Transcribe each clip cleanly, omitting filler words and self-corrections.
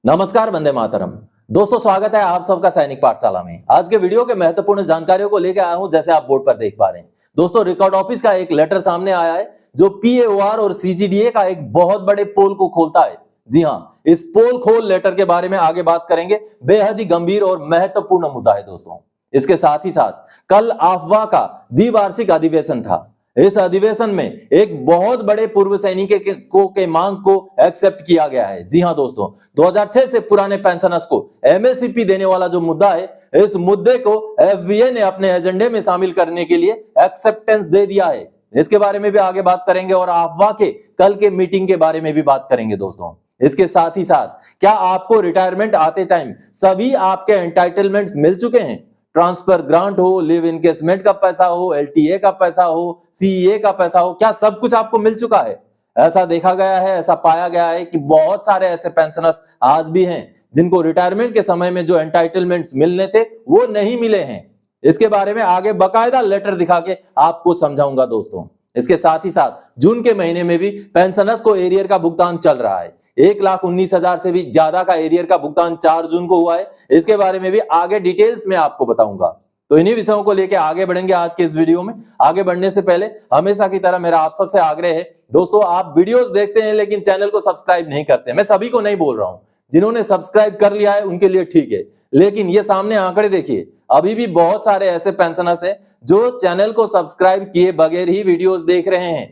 नमस्कार, वंदे मातरम। दोस्तों, स्वागत है आप सबका सैनिक पाठशाला में। आज के वीडियो के महत्वपूर्ण जानकारियों को लेकर आया हूं, जैसे आप बोर्ड पर देख पा रहे हैं। दोस्तों, रिकॉर्ड ऑफिस का एक लेटर सामने आया है जो पीएओआर और सीजीडीए का एक बहुत बड़े पोल को खोलता है। जी हां, इस पोल खोल लेटर के बारे में आगे बात करेंगे। बेहद ही गंभीर और महत्वपूर्ण मुद्दा है दोस्तों। इसके साथ ही साथ कल अफवाह का द्विवार्षिक अधिवेशन था। इस अधिवेशन में एक बहुत बड़े पूर्व सैनिक के मांग को एक्सेप्ट किया गया है। जी हां दोस्तों, 2006 से पुराने पेंशनर्स को एमएसपी देने वाला जो मुद्दा है, इस मुद्दे को एफवीए ने अपने एजेंडे में शामिल करने के लिए एक्सेप्टेंस दे दिया है। इसके बारे में भी आगे बात करेंगे और अफवाह के कल के मीटिंग के बारे में भी बात करेंगे दोस्तों। इसके साथ ही साथ क्या आपको रिटायरमेंट आते टाइम सभी आपके एंटाइटलमेंट्स मिल चुके हैं? ट्रांसफर ग्रांट हो, लिव इनकेसमेंट का पैसा हो, एलटीए का पैसा हो, सीईए का पैसा हो, क्या सब कुछ आपको मिल चुका है? ऐसा देखा गया है, ऐसा पाया गया है कि बहुत सारे ऐसे पेंशनर्स आज भी हैं जिनको रिटायरमेंट के समय में जो एंटाइटलमेंट्स मिलने थे वो नहीं मिले हैं। इसके बारे में आगे बकायदा लेटर दिखा के आपको समझाऊंगा दोस्तों। इसके साथ ही साथ जून के महीने में भी पेंशनर्स को एरियर का भुगतान चल रहा है। 1,19,000 से भी ज्यादा का एरियर का भुगतान 4 जून को हुआ है। इसके बारे में भी आगे डिटेल्स में आपको बताऊंगा। तो इन्हीं विषयों को लेकर आगे बढ़ेंगे आज के इस वीडियो में। आगे बढ़ने से पहले हमेशा की तरह मेरा आप सबसे आग्रह है दोस्तों, आप वीडियोस देखते हैं लेकिन चैनल को सब्सक्राइब नहीं करते। मैं सभी को नहीं बोल रहा हूं, जिन्होंने सब्सक्राइब कर लिया है उनके लिए ठीक है, लेकिन ये सामने आंकड़े देखिए, अभी भी बहुत सारे ऐसे पेंशनर्स हैं जो चैनल को सब्सक्राइब किए बगैर ही वीडियोस देख रहे हैं।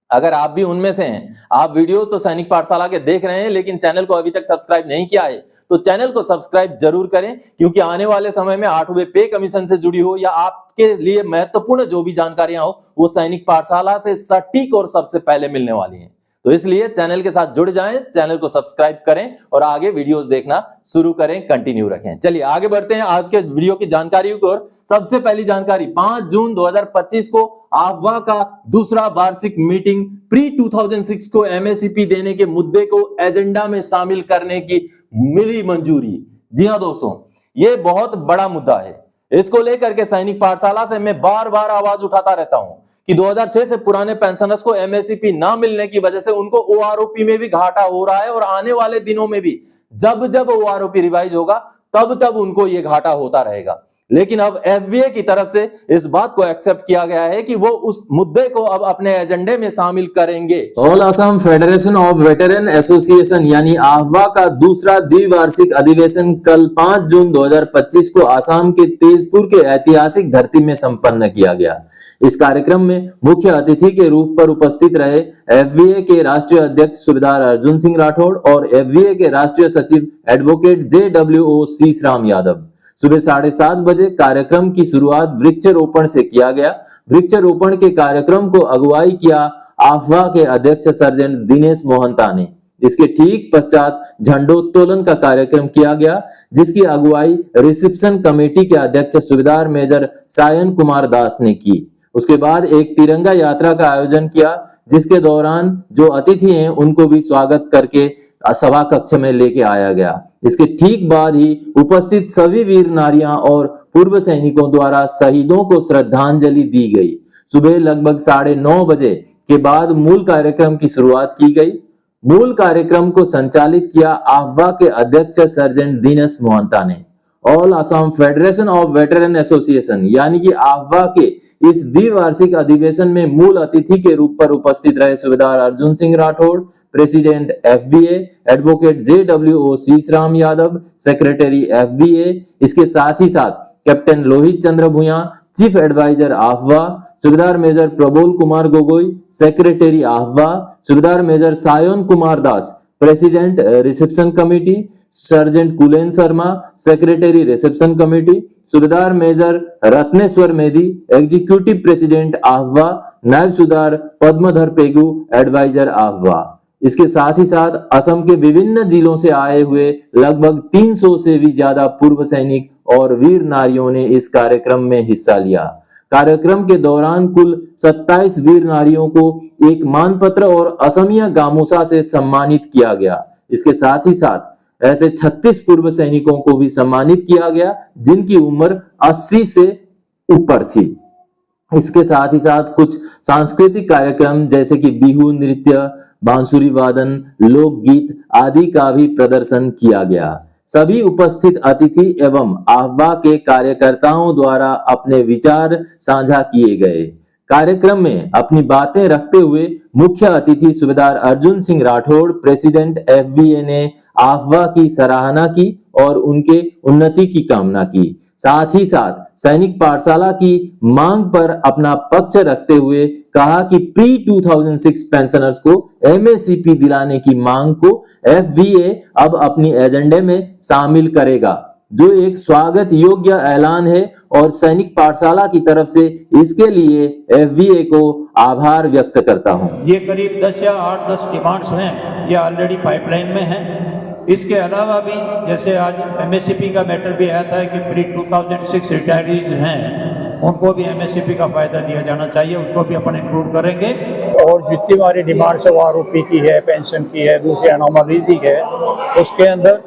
अगर आप भी उनमें से हैं, आप वीडियोस तो सैनिक पाठशाला के देख रहे हैं लेकिन चैनल को अभी तक सब्सक्राइब नहीं किया है, तो चैनल को सब्सक्राइब जरूर करें, क्योंकि आने वाले समय में 8वें पे कमीशन से जुड़ी हो या आपके लिए महत्वपूर्ण जो भी जानकारियां हो, वो सैनिक पाठशाला से सटीक और सबसे पहले मिलने वाली हैं। तो इसलिए चैनल के साथ जुड़ जाएं, चैनल को सब्सक्राइब करें और आगे वीडियोस देखना शुरू करें, कंटिन्यू रखें। चलिए आगे बढ़ते हैं आज के वीडियो की जानकारी की ओर। सबसे पहली जानकारी, 5 जून 2025 को अफवाह का दूसरा वार्षिक मीटिंग प्री 2006 को एमएसपी देने के मुद्दे को एजेंडा में शामिल करने की मिली मंजूरी। जी हां दोस्तों, ये बहुत बड़ा मुद्दा है। इसको लेकर के सैनिक पाठशाला से मैं बार बार आवाज उठाता रहता हूं कि 2006 से पुराने पेंशनर्स को एमएसपी ना मिलने की वजह से उनको ओआरओपी में भी घाटा हो रहा है और आने वाले दिनों में भी जब जब ओआरओपी रिवाइज होगा तब तब उनको ये घाटा होता रहेगा। लेकिन अब एफवीए की तरफ से इस बात को एक्सेप्ट किया गया है कि वो उस मुद्दे को अब अपने एजेंडे में शामिल करेंगे। All Assam federation of veteran association यानी अफवाह का दूसरा द्विवार्षिक अधिवेशन कल 5 जून 2025 को आसाम के तेजपुर के ऐतिहासिक धरती में संपन्न किया गया। इस कार्यक्रम में मुख्य अतिथि के रूप पर उपस्थित रहे एफवीए के राष्ट्रीय अध्यक्ष सूबेदार अर्जुन सिंह राठौड़ और एफवीए के राष्ट्रीय सचिव एडवोकेट जेडब्ल्यूओ सीसराम यादव। सुबह 7:30 बजे कार्यक्रम की शुरुआत वृक्षारोपण से किया गया। वृक्षारोपण के कार्यक्रम को अगुवाई किया अफवाह के अध्यक्ष सर्जेंट दिनेश मोहंता ने। इसके ठीक पश्चात झंडोत्तोलन का कार्यक्रम किया गया, जिसकी अगुवाई रिसेप्शन कमेटी के अध्यक्ष सूबेदार मेजर सायन कुमार दास ने की। उसके बाद एक तिरंगा यात्रा का आयोजन किया, जिसके दौरान जो अतिथि हैं उनको भी स्वागत करके सभा कक्ष में लेके आया गया। इसके ठीक बाद ही उपस्थित सभी वीर नारियां और पूर्व सैनिकों द्वारा शहीदों को श्रद्धांजलि दी गई। सुबह लगभग 9:30 बजे के बाद मूल कार्यक्रम की शुरुआत की गई। मूल कार्यक्रम को संचालित किया अफवाह के अध्यक्ष सर्जेंट दिनेश मोहंता ने। All Assam federation of veteran association यानी कि अफवाह के इस द्विवार्षिक अधिवेशन में मूल अतिथि के रूप पर उपस्थित रहे सूबेदार Arjun Singh Rathore, president FVA advocate JWO Sisram Yadav, secretary FVA, इसके साथ ही साथ captain Lohit Chandra Bhuyan, chief adviser FVA, सूबेदार major Prabol Kumar Gogoi, secretary FVA, सूबेदार major Sayan Kumar Das, president reception committee, sergeant Kulen Sharma, secretary reception committee, सूबेदार major Rateswar Medhi, executive president FVA, नायब सूबेदार पद्मधर पेगू, एडवाइजर अफवाह। इसके साथ ही साथ असम के विभिन्न जिलों से आए हुए लगभग 300 से भी ज्यादा पूर्व सैनिक और वीर नारियों ने इस कार्यक्रम में हिस्सा लिया। कार्यक्रम के दौरान कुल 27 वीर नारियों को एक मानपत्र और असमिया गामोसा से सम्मानित किया गया। इसके साथ ही साथ ऐसे 36 पूर्व सैनिकों को भी सम्मानित किया गया जिनकी उम्र 80 से ऊपर थी। इसके साथ ही साथ कुछ सांस्कृतिक कार्यक्रम जैसे कि बिहू नृत्य, बांसुरी वादन, लोकगीत आदि का भी प्रदर्शन किया गया। सभी उपस्थित अतिथि एवं आहवा के कार्यकर्ताओं द्वारा अपने विचार साझा किए गए। कार्यक्रम में अपनी बातें रखते हुए मुख्य अतिथि सूबेदार अर्जुन सिंह राठौड़, प्रेसिडेंट एफबीए ने आहवा की सराहना की और उनके उन्नति की कामना की। साथ ही साथ सैनिक पाठशाला की मांग पर अपना पक्ष रखते हुए कहा कि प्री 2006 पेंशनर्स को एमएससीपी दिलाने की मांग को एफबीए अब अपनी एजेंडे में शामिल करेगा, जो एक स्वागत योग्य ऐलान है और सैनिक पाठशाला की तरफ से इसके लिए एफबीए को आभार व्यक्त करता हूं। ये करीब 10 या 8-10 डिमांड्स हैं, ये ऑलरेडी पाइपलाइन में हैं। इसके अलावा भी जैसे आज एमएससीपी का मैटर भी आया था कि प्री 2006 रिटायरीज हैं, उनको भी एमएससीपी का फायदा दिया जाना चाहिए, उसको भी अपन इंक्लूड करेंगे। और जितनी हमारी डिमांड्स है वो आरओपी की है, पेंशन की है, दूसरी अनोमलीज की है, उसके अंदर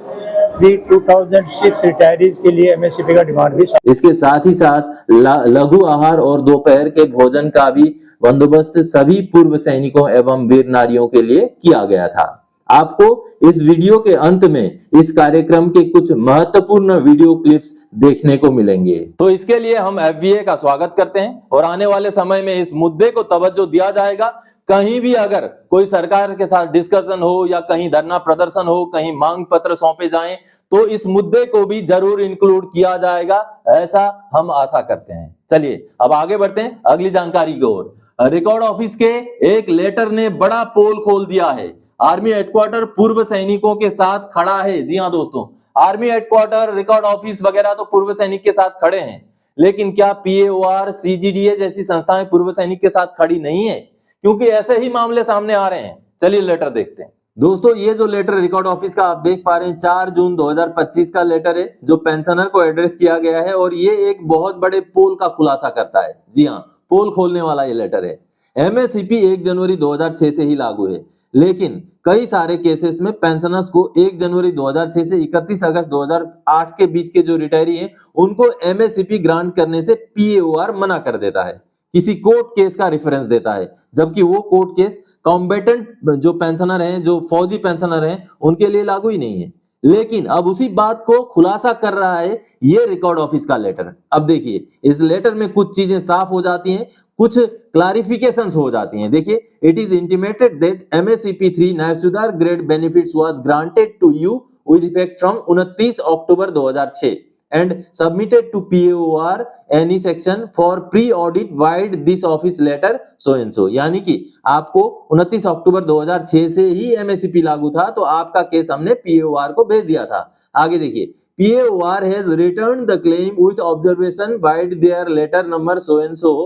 प्री 2006 रिटायरीज के लिए एमएससीपी का डिमांड भी। इसके साथ ही साथ लघु आहार और दोपहर के भोजन का भी बंदोबस्त सभी पूर्व सैनिकों एवं वीर नारियों के लिए किया गया था। आपको इस वीडियो के अंत में इस कार्यक्रम के कुछ महत्वपूर्ण वीडियो क्लिप्स देखने को मिलेंगे। तो इसके लिए हम एफबीए का स्वागत करते हैं और आने वाले समय में इस मुद्दे को तवज्जो दिया जाएगा। कहीं भी अगर कोई सरकार के साथ डिस्कशन हो या कहीं धरना प्रदर्शन हो, कहीं मांग पत्र सौंपे जाएं, तो इस मुद्दे को भी जरूर इंक्लूड किया जाएगा, ऐसा हम आशा करते हैं। चलिए अब आगे बढ़ते हैं अगली जानकारी की ओर। रिकॉर्ड ऑफिस के एक लेटर ने बड़ा पोल खोल दिया है। आर्मी हेडक्वार्टर पूर्व सैनिकों के साथ खड़ा है। जी हाँ दोस्तों, आर्मी हेडक्वार्टर, रिकॉर्ड ऑफिस वगैरह तो पूर्व सैनिक के साथ खड़े हैं, लेकिन क्या पीएओआर, सीजीडीए जैसी संस्थाएं पूर्व सैनिक के साथ खड़ी नहीं है? क्योंकि ऐसे ही मामले सामने आ रहे हैं। चलिए लेटर देखते हैं। दोस्तों ये जो लेटर रिकॉर्ड ऑफिस का आप देख पा रहे हैं 4 जून 2025 का लेटर है, जो पेंशनर को एड्रेस किया गया है और ये एक बहुत बड़े पोल का खुलासा करता है। जी हाँ, पोल खोलने वाला ये लेटर है। एमएससीपी 1 जनवरी 2006 से ही लागू है, लेकिन कई सारे केसेस में पेंशनर्स को 1 जनवरी 2006 से 31 अगस्त 2008 के बीच के जो रिटायरी हैं उनको एमएससीपी ग्रांट करने से पीएओआर मना कर देता है, किसी कोर्ट केस का रेफरेंस देता है, जबकि वो कोर्ट केस कॉम्बेटेंट जो पेंशनर हैं, जो फौजी पेंशनर हैं, उनके लिए लागू ही नहीं है। लेकिन अब उसी बात को खुलासा कर रहा है ये रिकॉर्ड ऑफिस का लेटर। अब देखिए इस लेटर में कुछ चीजें साफ हो जाती हैं, कुछ क्लैरिफिकेशंस हो जाती हैं। देखिए, it is intimated that MSCP 3 नायब grade benefits was granted to you with effect from 29 October 2006 and submitted to POR any section for pre-audit wide this office letter so and so। यानी कि आपको 29 October 2006 से ही MSCP लागू था, तो आपका case हमने POR को भेज दिया था। आगे देखिए, POR has returned the claim with observation by their letter number so and so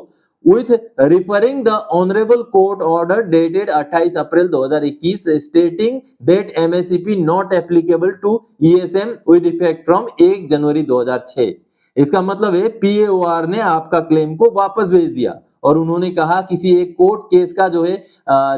with referring the honorable court order dated 28 April 2021 stating that MSCP not applicable to ESM with effect from 1 जनवरी 2006। इसका मतलब है PAOR ने आपका claim को वापस भेज दिया और उन्होंने कहा किसी एक कोर्ट केस का जो है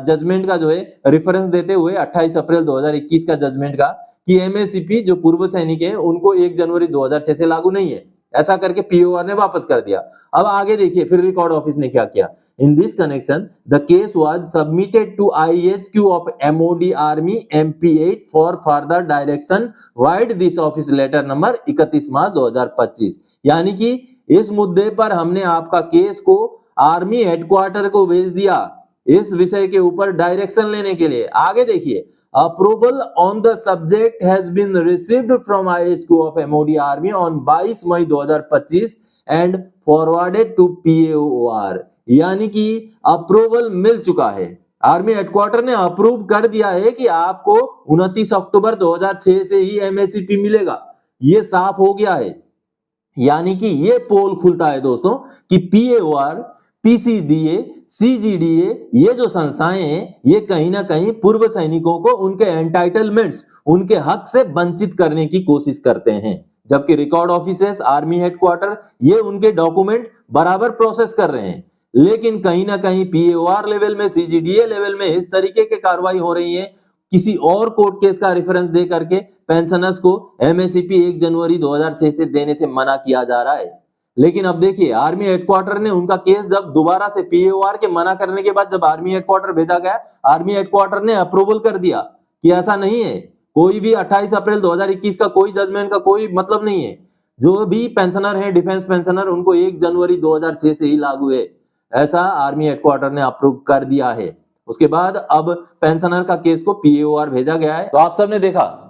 जजमेंट का जो है रेफरेंस देते हुए 28 अप्रैल 2021 का जजमेंट का कि एमएससीपी जो पूर्व सैनिक है उनको 1 जनवरी 2006 से लागू नहीं है, ऐसा करके पीओआर ने वापस कर दिया। अब आगे देखिए फिर रिकॉर्ड ऑफिस ने क्या किया। In this connection the case was submitted to IHQ of MoD army MP8 for further direction vide this office letter number 31 March 2025। यानी कि इस मुद्दे पर हमने आपका केस को आर्मी हेडक्वार्टर को भेज दिया इस विषय के ऊपर डायरेक्शन लेने के लिए। आगे देखिए, Approval on the subject has been received from IHQ of MOD Army on 22 May 2025 and forwarded to PAOR। यानी कि अप्रूवल मिल चुका है, आर्मी हेडक्वार्टर ने अप्रूव कर दिया है कि आपको 29 अक्टूबर 2006 से ही एमएससीपी मिलेगा। ये साफ हो गया है। यानी कि ये पोल खुलता है दोस्तों कि PAOR, PCDA, CGDA ये जो संस्थाएं हैं ये कहीं ना कहीं पूर्व सैनिकों को उनके एंटाइटलमेंट्स, उनके हक से वंचित करने की कोशिश करते हैं, जबकि रिकॉर्ड ऑफिसेस, आर्मी हेडक्वार्टर ये उनके डॉक्यूमेंट बराबर प्रोसेस कर रहे हैं। लेकिन कहीं ना कहीं PAOR लेवल में, CGDA लेवल में इस तरीके की कार्रवाई हो रही है, किसी और कोर्ट केस का रेफरेंस दे करके पेंशनर्स को एमएससीपी 1 जनवरी 2006 से देने से मना किया जा रहा है। लेकिन अब देखिए आर्मी हेडक्वार्टर ने उनका केस जब दोबारा से पीएओआर के मना करने के बाद जब आर्मी हेडक्वार्टर भेजा गया, आर्मी हेडक्वार्टर ने अप्रूवल कर दिया कि ऐसा नहीं है, कोई भी 28 अप्रैल 2021 का कोई जजमेंट का कोई मतलब नहीं है। जो भी पेंशनर है डिफेंस पेंशनर, उनको 1 जनवरी 2006 से ही लागू है, ऐसा आर्मी हेडक्वार्टर ने अप्रूव कर दिया है। उसके बाद अब पेंशनर का केस को पीएओआर भेजा गया है। तो आप सबने देखा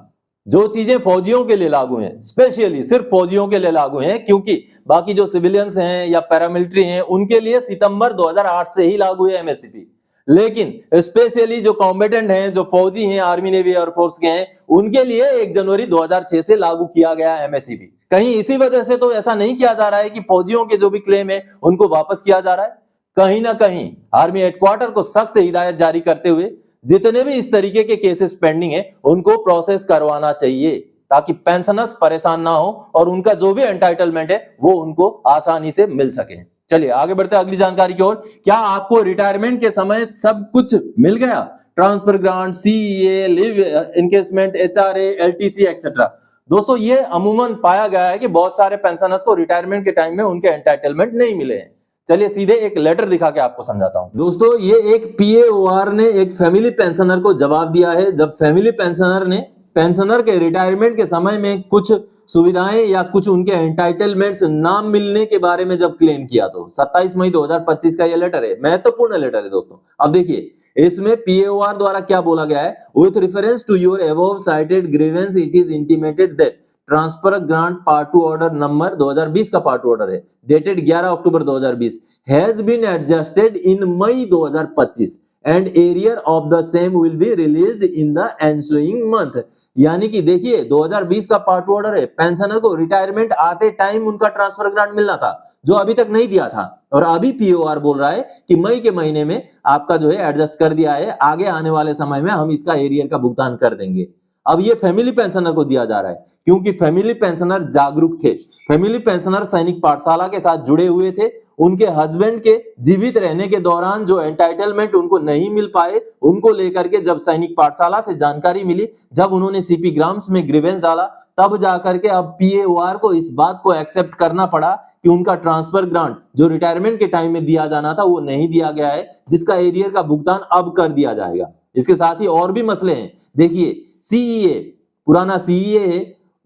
जो चीजें फौजियों के लिए लागू हैं, स्पेशली सिर्फ फौजियों के लिए लागू हैं, क्योंकि बाकी जो सिविलियंस हैं या पैरामिलिट्री हैं उनके लिए सितंबर 2008 से ही लागू है एमएससीपी। लेकिन स्पेशली जो कॉम्बेटेंट हैं, जो फौजी हैं, आर्मी नेवी एयरफोर्स के हैं, उनके लिए 1 जनवरी 2006 से लागू किया गया एमएससीपी। कहीं इसी वजह से तो ऐसा नहीं किया जा रहा है कि फौजियों के जो भी क्लेम है उनको वापस किया जा रहा है। कहीं ना कहीं आर्मी हेडक्वार्टर को सख्त हिदायत जारी करते हुए जितने भी इस तरीके के केसेस पेंडिंग है उनको प्रोसेस करवाना चाहिए, ताकि पेंशनर्स परेशान ना हो और उनका जो भी एंटाइटलमेंट है वो उनको आसानी से मिल सके। चलिए आगे बढ़ते अगली जानकारी की ओर। क्या आपको रिटायरमेंट के समय सब कुछ मिल गया? Transfer grant, CEA, leave encasement, HRA, LTC etcetera. दोस्तों ये अमूमन पाया गया है कि बहुत सारे पेंशनर्स को रिटायरमेंट के टाइम में उनके एंटाइटलमेंट नहीं मिले हैं। चलिए सीधे एक लेटर दिखा के आपको समझाता हूं। दोस्तों ये एक पीएओआर ने एक फैमिली पेंशनर को जवाब दिया है, जब फैमिली पेंशनर ने पेंशनर के रिटायरमेंट के समय में कुछ सुविधाएं या कुछ उनके एंटाइटलमेंट्स ना मिलने के बारे में जब क्लेम किया। तो 27 मई 2025 का ये लेटर है, महत्वपूर्ण लेटर है दोस्तों। अब देखिए इसमें पीएओआर द्वारा क्या बोला गया है। With reference to your above cited grievance it is intimated that transfer grant part 2 order number 2020 का पार्ट 2 ऑर्डर है dated 11 October 2020 has been adjusted in May 2025 and arrear of the same will be released in the ensuing month. यानी कि देखिए 2020 का part 2 order है, pensioner को retirement आते time उनका ट्रांसफर ग्रांट मिलना था जो अभी तक नहीं दिया था, और अभी पीओआर बोल रहा है कि मई के महीने में आपका जो है एडजस्ट कर दिया है, आगे आने वाले समय में हम इसका एरियर का भुगतान कर देंगे। अब ये फैमिली पेंशनर को दिया जा रहा है क्योंकि फैमिली पेंशनर जागरूक थे, फैमिली पेंशनर सैनिक पाठशाला के साथ जुड़े हुए थे। उनके हस्बैंड के जीवित रहने के दौरान जो एंटाइटलमेंट उनको नहीं मिल पाए, उनको लेकर के जब सैनिक पाठशाला से जानकारी मिली, जब उन्होंने सीपी ग्राम्स में ग्रीवेंस डाला, तब जाकर के अब पीएओआर को इस बात को एक्सेप्ट करना पड़ा कि उनका ट्रांसफर ग्रांट जो रिटायरमेंट के टाइम में दिया जाना था वो नहीं दिया गया है, जिसका एरियर का भुगतान अब कर दिया जाएगा। इसके साथ ही और भी मसले हैं। देखिए सीईए, पुराना सीईए है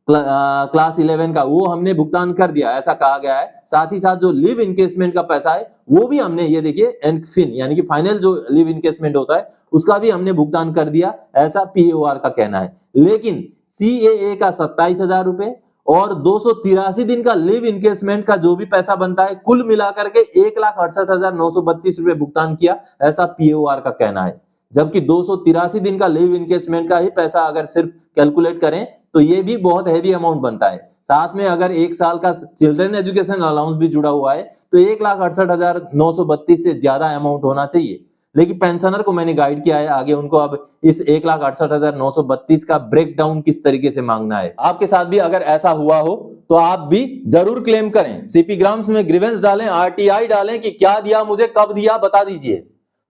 क्लास 11 का, वो हमने भुगतान कर दिया ऐसा कहा गया है। साथ ही साथ जो लिव इनकेसमेंट का पैसा है वो भी हमने, ये देखिए एनफिन यानी कि फाइनल जो लिव इनकेसमेंट होता है उसका भी हमने भुगतान कर दिया, ऐसा पीएओआर का कहना है। लेकिन सीएए का 27,000 रुपए और 283 दिन का लिव इनकेसमेंट का जो भी पैसा बनता है कुल मिलाकर के 1,68,932 रुपए भुगतान किया, ऐसा पीएओआर का कहना है। जबकि 283 दिन का लिव इनकेसमेंट का ही पैसा अगर सिर्फ कैलकुलेट करें तो ये भी बहुत हैवी अमाउंट बनता है। साथ में अगर 1 साल का चिल्ड्रन एजुकेशन अलाउंस भी जुड़ा हुआ है तो 1,68,932 से ज्यादा अमाउंट होना चाहिए। लेकिन पेंशनर को मैंने गाइड किया है, आगे उनको अब इस 1,68,932 का ब्रेक डाउन किस तरीके से मांगना है। आपके साथ भी अगर ऐसा हुआ हो तो आप भी जरूर क्लेम करें, सीपी ग्राम्स में ग्रीवेंस डालें, आरटीआई डालें कि क्या दिया मुझे, कब दिया, बता दीजिए।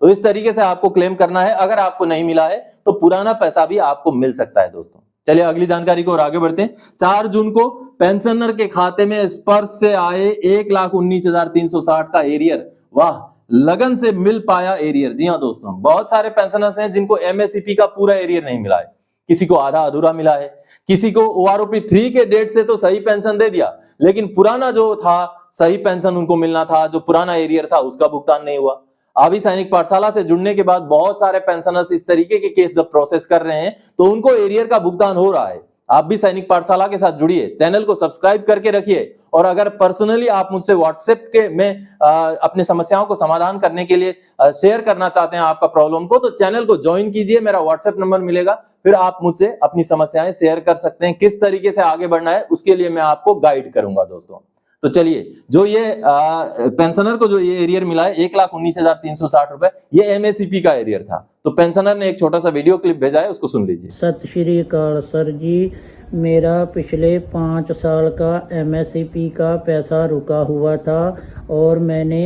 तो इस तरीके से आपको क्लेम करना है। अगर आपको नहीं मिला है तो पुराना पैसा भी आपको मिल सकता है दोस्तों। चलिए अगली जानकारी को और आगे बढ़ते हैं। 4 जून को पेंशनर के खाते में स्पर्श से आए 1,19,360 का एरियर, वाह, लगन से मिल पाया एरियर। जी हाँ दोस्तों, बहुत सारे पेंशनर्स हैं जिनको एमएससीपी का पूरा एरियर नहीं मिला है, किसी को आधा अधूरा मिला है, किसी को ओआरओपी 3 के डेट से तो सही पेंशन दे दिया, लेकिन पुराना जो था सही पेंशन उनको मिलना था, जो पुराना एरियर था उसका भुगतान नहीं हुआ। अभी सैनिक पाठशाला से जुड़ने के बाद बहुत सारे पेंशनर्स इस तरीके के केस जब प्रोसेस कर रहे हैं तो उनको एरियर का भुगतान हो रहा है। आप भी सैनिक पाठशाला के साथ जुड़िए, चैनल को सब्सक्राइब करके रखिए, और अगर पर्सनली आप मुझसे व्हाट्सएप के में अपने समस्याओं को समाधान करने के लिए शेयर करना चाहते हैं आपका प्रॉब्लम को, तो चैनल को ज्वाइन कीजिए, मेरा व्हाट्सएप नंबर मिलेगा, फिर आप मुझसे अपनी समस्याएं शेयर कर सकते हैं। किस तरीके से आगे बढ़ना है उसके लिए मैं आपको गाइड करूंगा दोस्तों। तो चलिए, जो ये पेंशनर को जो ये एरियर मिला है 1,19,360 रुपए, ये एमएससीपी का एरियर था। तो पेंशनर ने एक छोटा सा वीडियो क्लिप भेजा है, उसको सुन लीजिए। सत श्री अकाल सर जी, मेरा पिछले 5 साल का एमएससीपी का पैसा रुका हुआ था और मैंने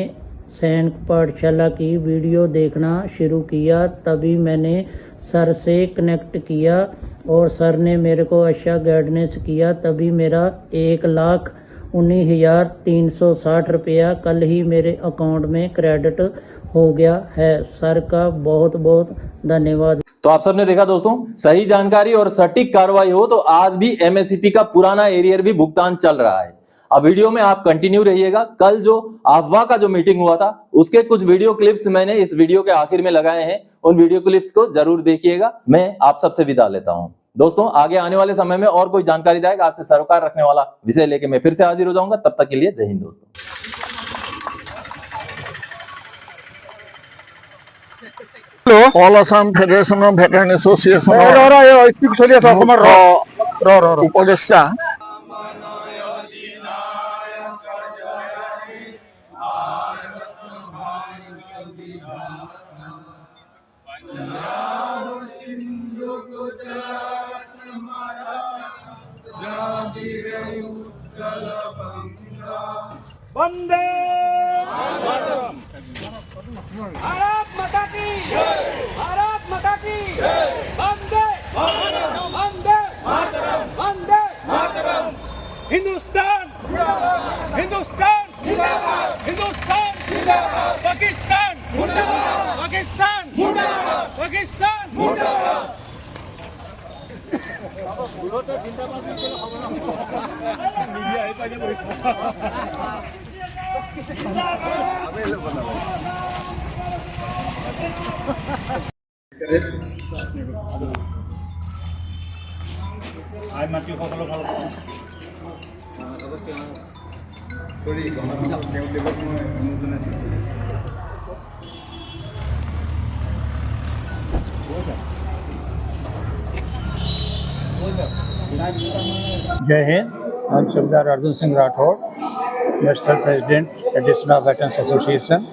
सैनिक पाठशाला की वीडियो देखना शुरू किया, तभी मैंने सर से कनेक्ट किया और सर ने मेरे को अच्छा गाइडेंस किया, तभी मेरा 1,00,000 19,360 रुपया कल ही मेरे अकाउंट में क्रेडिट हो गया है। सर का बहुत बहुत धन्यवाद। तो आप सबने देखा दोस्तों, सही जानकारी और सटीक कार्रवाई हो तो आज भी एमएससीपी का पुराना एरियर भी भुगतान चल रहा है। अब वीडियो में आप कंटिन्यू रहिएगा। कल जो अफवाह का जो मीटिंग हुआ था उसके कुछ वीडियो क्लिप्स मैंने इस वीडियो के आखिर में लगाए हैं, उन वीडियो क्लिप्स को जरूर देखिएगा। मैं आप सबसे विदा लेता हूं दोस्तों। आगे आने वाले समय में और कोई जानकारीदायक आपसे सरोकार रखने वाला विषय लेके मैं फिर से हाजिर हो जाऊंगा। तब तक के लिए जय हिंद दोस्तों। All Assam Federation of Veteran Association উপদেষ্টা वंदे मातरम। भारत माता की जय। भारत माता की जय। वंदे मातरम। वंदे मातरम। वंदे मातरम। हिंदुस्तान जिंदाबाद। हिंदुस्तान जिंदाबाद। हिंदुस्तान जिंदाबाद। पाकिस्तान जिंदाबाद। पाकिस्तान जिंदाबाद। पाकिस्तान जिंदाबाद। जय हिंद। हम सरदार Arjun Singh Rathore, national president federation of veterans association.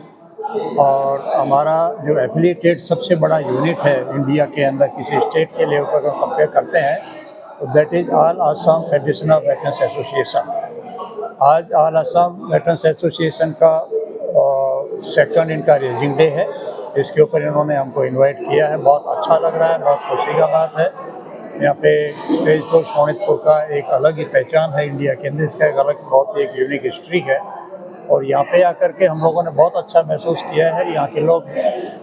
और हमारा जो एफिलिएटेड सबसे बड़ा यूनिट है इंडिया के अंदर किसी स्टेट के लेवल पर अगर कंपेयर करते हैं तो that is all Assam federation of veterans association. आज ऑल असम वेटरन्स एसोसिएशन का सेकंड इनका रेजिंग डे है। इसके ऊपर इन्होंने हमको इनवाइट किया है। बहुत अच्छा लग रहा है, बहुत खुशी का बात है। यहाँ पे तेजपुर शोणितपुर का एक अलग ही पहचान है इंडिया के अंदर, इसका एक अलग बहुत ही एक यूनिक हिस्ट्री है। और यहाँ पे आकर के हम लोगों ने बहुत अच्छा महसूस किया है। यहाँ के लोग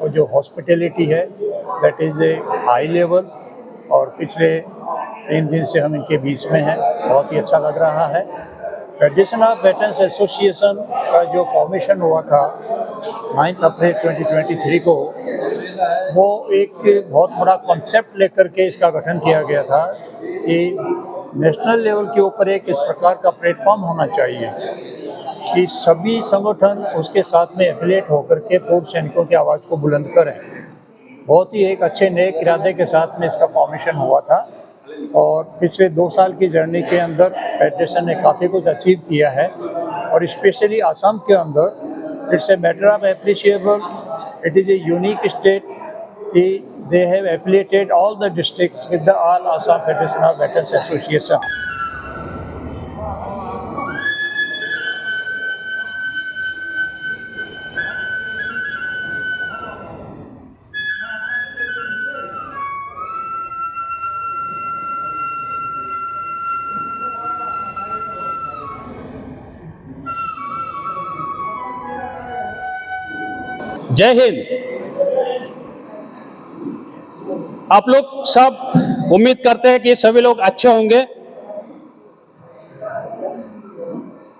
और जो हॉस्पिटलिटी है that is a high level. और पिछले 3 दिन से हम इनके बीच में हैं, बहुत ही अच्छा लग रहा है। फेडरेशन ऑफ वेटरन्स एसोसिएशन का जो फॉर्मेशन हुआ था 9 अप्रैल 2023 को, वो एक बहुत बड़ा कॉन्सेप्ट लेकर के इसका गठन किया गया था कि नेशनल लेवल के ऊपर एक इस प्रकार का प्लेटफॉर्म होना चाहिए कि सभी संगठन उसके साथ में एफिलिएट होकर के पूर्व सैनिकों की आवाज़ को बुलंद करें। बहुत ही एक अच्छे नेक इरादे के साथ में इसका फॉर्मेशन हुआ था। और पिछले 2 साल की जर्नी के अंदर फेडरेशन ने काफ़ी कुछ अचीव किया है। और स्पेशली आसाम के अंदर it's a matter of appreciable, it is a unique state कि they have affiliated all the districts with the All Assam Federation of Veterans Association. जय हिंद। आप लोग सब उम्मीद करते हैं कि सभी लोग अच्छे होंगे।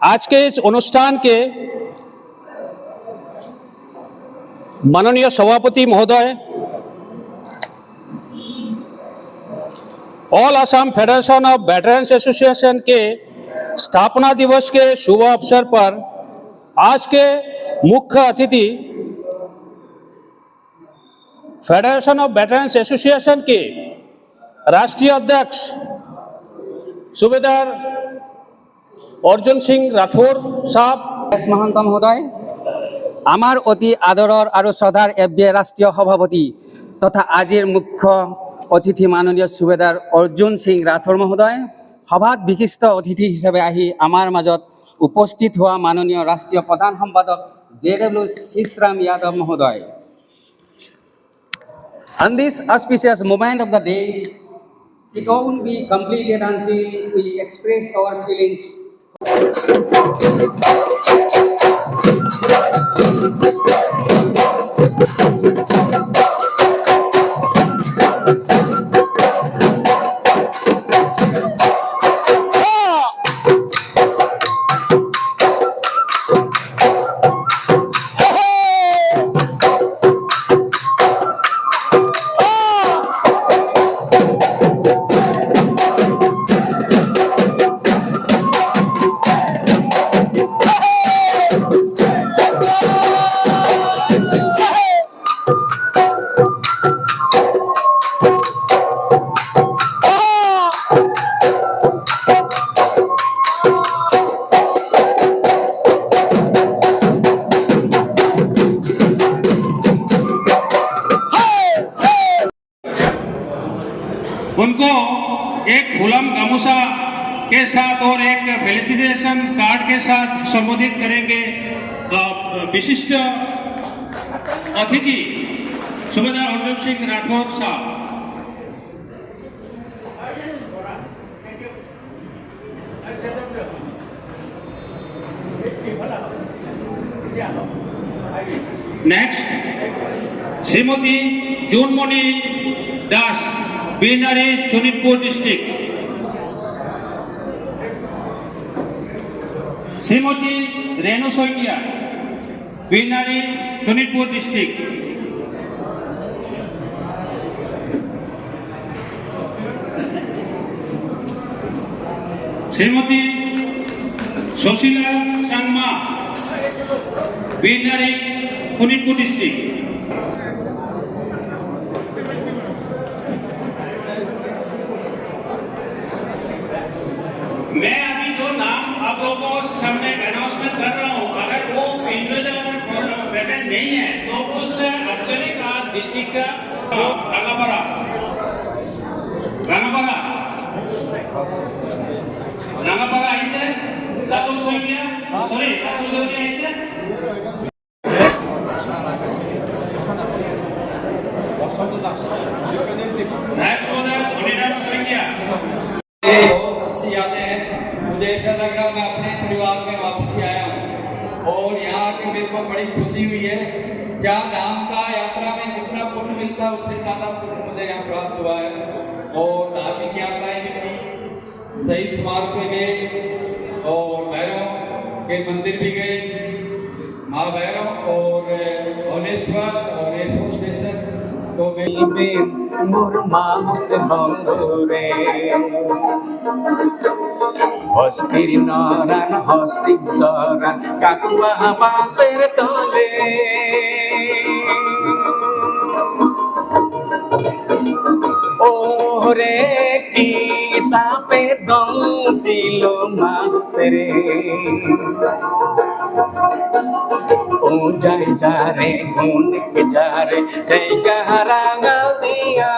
आज के इस अनुष्ठान के माननीय सभापति महोदय, all Assam federation of veterans association के स्थापना दिवस के शुभ अवसर पर आज के मुख्य अतिथि फेडरेशन ऑफ वेटरन्स एसोसिएशन के राष्ट्रीय अध्यक्ष सूबेदार अर्जुन सिंह राठौर साहब, महंत महोदय, आमार अति आदरर और श्रद्धार एफबीआई राष्ट्रीय सभापति तथा आजिर मुख्य अतिथि माननीय सूबेदार अर्जुन सिंह राठौर महोदय, सभात विशिष्ट अतिथि हिसाबे आहि आमार मजत उपस्थित हुआ माननीय राष्ट्रीय प्रधान सम्पादक JW शिशराम यादव महोदय। On this auspicious moment of the day, it won't be completed until we express our feelings उनको एक फूलम गामूसा के साथ और एक फेलिसिटेशन कार्ड के साथ संबोधित करेंगे विशिष्ट अतिथि सूबेदार अर्जुन सिंह राठौर साहब। Next Shrimati Junmoni Das, Binari, Sonitpur district. Shrimati Renu Saikia, Binari, Sonitpur district. Shrimati Sushila Sangma, Binari, Sonitpur district. मैं अभी जो नाम आप लोगों को सामने अनाउंसमेंट कर रहा हूँ, अगर वो इंडिविजुअल प्रेजेंट नहीं है तो उस एक्चुअली का डिस्ट्रिक्ट का रंगापरा ऐसे लातूर सोनिया, सॉरी लातूर सोनिया ऐसे नेक्स्ट हो जाए सोनिया सोनिया। अच्छी यादें हैं। मुझे ऐसा लग रहा मैं अपने परिवार में वापसी आया हूँ और यहाँ आके मेरे को बड़ी खुशी हुई है। चार धाम का यात्रा में जितना पुण्य मिलता है उससे ज़्यादा पुण्य मुझे यहाँ प्राप्त हुआ है। और धार्मिक यात्राएं भी की, शहीद स्मारक पे गए और भैरव के मंदिर भी गए, माँ भैरव और भुवनेश्वर और एयरफोर्स स्टेशन तो हस्तिर नरान हस्तिर चरान काकुआ बाँसेर तले ओरे की सापे दौसिलो मारे ओ जाए जा रे घून के जा रे जय कहारा दिया।